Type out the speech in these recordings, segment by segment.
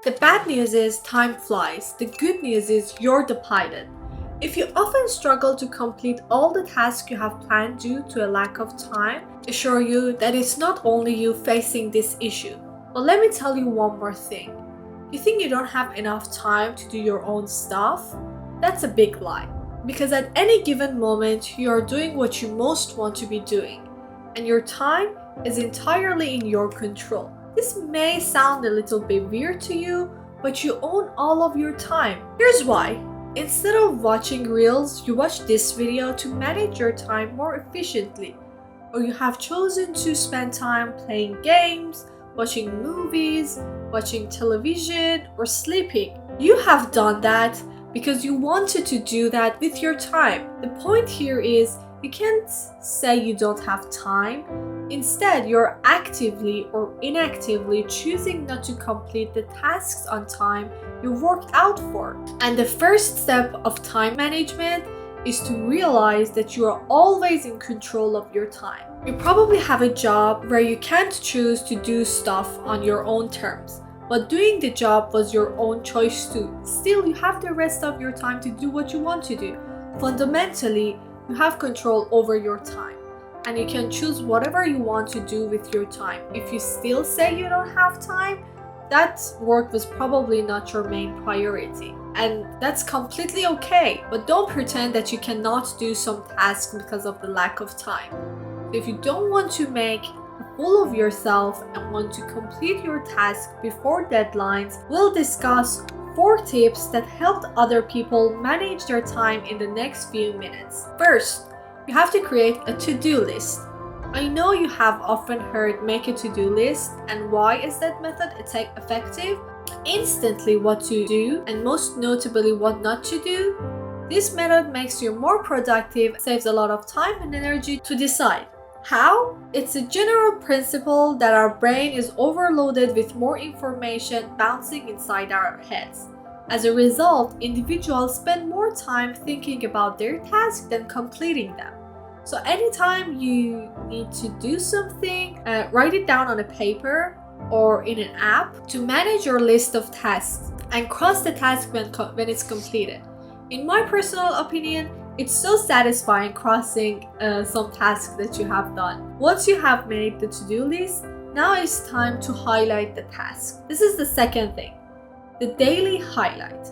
The bad news is time flies. The good news is you're the pilot. If you often struggle to complete all the tasks you have planned due to a lack of time, I assure you that it's not only you facing this issue. But let me tell you one more thing. You think you don't have enough time to do your own stuff? That's a big lie. Because at any given moment, you are doing what you most want to be doing. And your time is entirely in your control. This may sound a little bit weird to you, but you own all of your time. Here's why. Instead of watching reels, you watch this video to manage your time more efficiently. Or you have chosen to spend time playing games, watching movies, watching television, or sleeping. You have done that because you wanted to do that with your time. The point here is you can't say you don't have time. Instead, you're actively or inactively choosing not to complete the tasks on time you worked out for. And the first step of time management is to realize that you are always in control of your time. You probably have a job where you can't choose to do stuff on your own terms, but doing the job was your own choice too. Still, you have the rest of your time to do what you want to do. Fundamentally, you have control over your time, and you can choose whatever you want to do with your time. If you still say you don't have time, that work was probably not your main priority. And that's completely okay, but don't pretend that you cannot do some tasks because of the lack of time. If you don't want to make a fool of yourself and want to complete your task before deadlines, we'll discuss 4 tips that helped other people manage their time in the next few minutes. First, you have to create a to-do list. I know you have often heard make a to-do list, and why is that method effective? Instantly what to do, and most notably what not to do. This method makes you more productive, saves a lot of time and energy to decide. How? It's a general principle that our brain is overloaded with more information bouncing inside our heads. As a result, individuals spend more time thinking about their tasks than completing them. So anytime you need to do something, write it down on a paper or in an app to manage your list of tasks and cross the task when it's completed. In my personal opinion, it's so satisfying crossing some tasks that you have done. Once you have made the to-do list, now it's time to highlight the task. This is the second thing, the daily highlight.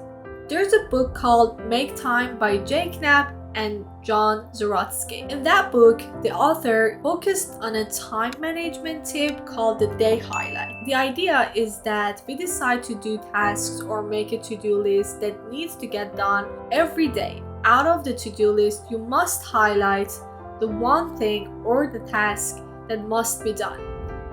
There's a book called Make Time by Jake Knapp and John Zorotsky. In that book, the author focused on a time management tip called the day highlight. The idea is that we decide to do tasks or make a to-do list that needs to get done every day. Out of the to-do list, you must highlight the one thing or the task that must be done.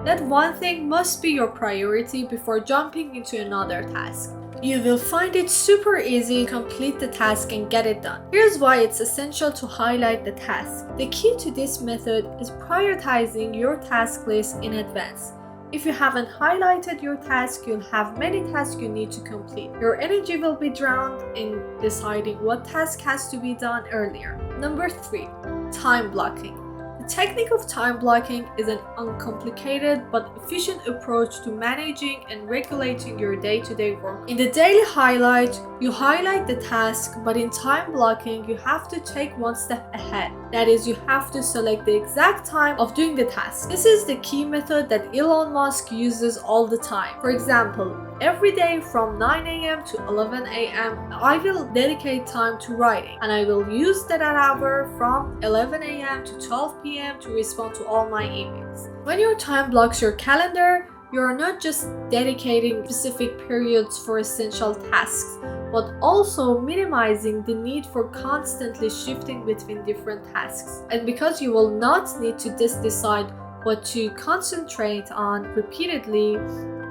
That one thing must be your priority before jumping into another task. You will find it super easy to complete the task and get it done. Here's why it's essential to highlight the task. The key to this method is prioritizing your task list in advance. If you haven't highlighted your task, you'll have many tasks you need to complete. Your energy will be drowned in deciding what task has to be done earlier. Number 3, time blocking. The technique of time blocking is an uncomplicated but efficient approach to managing and regulating your day-to-day work. In the daily highlight, you highlight the task, but in time blocking, you have to take one step ahead. That is, you have to select the exact time of doing the task. This is the key method that Elon Musk uses all the time. For example, every day from 9 a.m. to 11 a.m. I will dedicate time to writing, and I will use that hour from 11 a.m. to 12 p.m. to respond to all my emails. When your time blocks your calendar, you are not just dedicating specific periods for essential tasks, but also minimizing the need for constantly shifting between different tasks. And because you will not need to decide what to concentrate on repeatedly,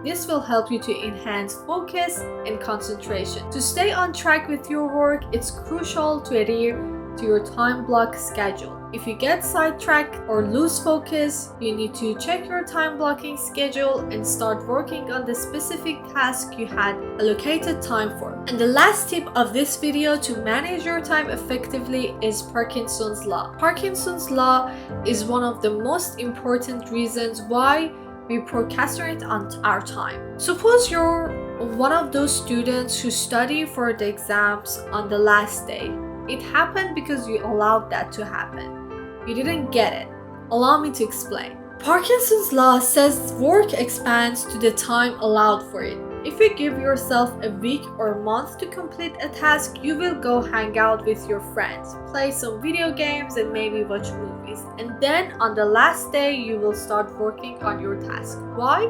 this will help you to enhance focus and concentration. To stay on track with your work, it's crucial to adhere to your time block schedule. If you get sidetracked or lose focus, you need to check your time blocking schedule and start working on the specific task you had allocated time for. And the last tip of this video to manage your time effectively is Parkinson's law. Parkinson's law is one of the most important reasons why we procrastinate on our time. Suppose you're one of those students who study for the exams on the last day. It happened because you allowed that to happen. You didn't get it. Allow me to explain. Parkinson's law says work expands to the time allowed for it. If you give yourself a week or a month to complete a task, you will go hang out with your friends, play some video games, and maybe watch movies. And then on the last day, you will start working on your task. Why?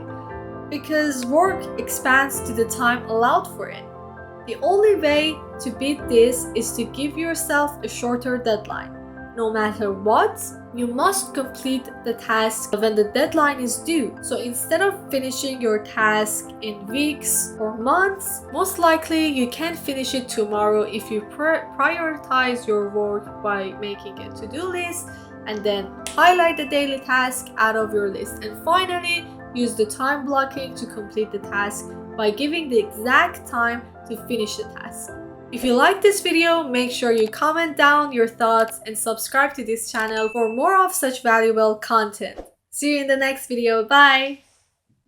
Because work expands to the time allowed for it. The only way to beat this is to give yourself a shorter deadline. No matter what, you must complete the task when the deadline is due. So instead of finishing your task in weeks or months, most likely you can finish it tomorrow if you prioritize your work by making a to-do list and then highlight the daily task out of your list. And finally, use the time blocking to complete the task by giving the exact time to finish the task. If you like this video, make sure you comment down your thoughts and subscribe to this channel for more of such valuable content. See you in the next video. Bye!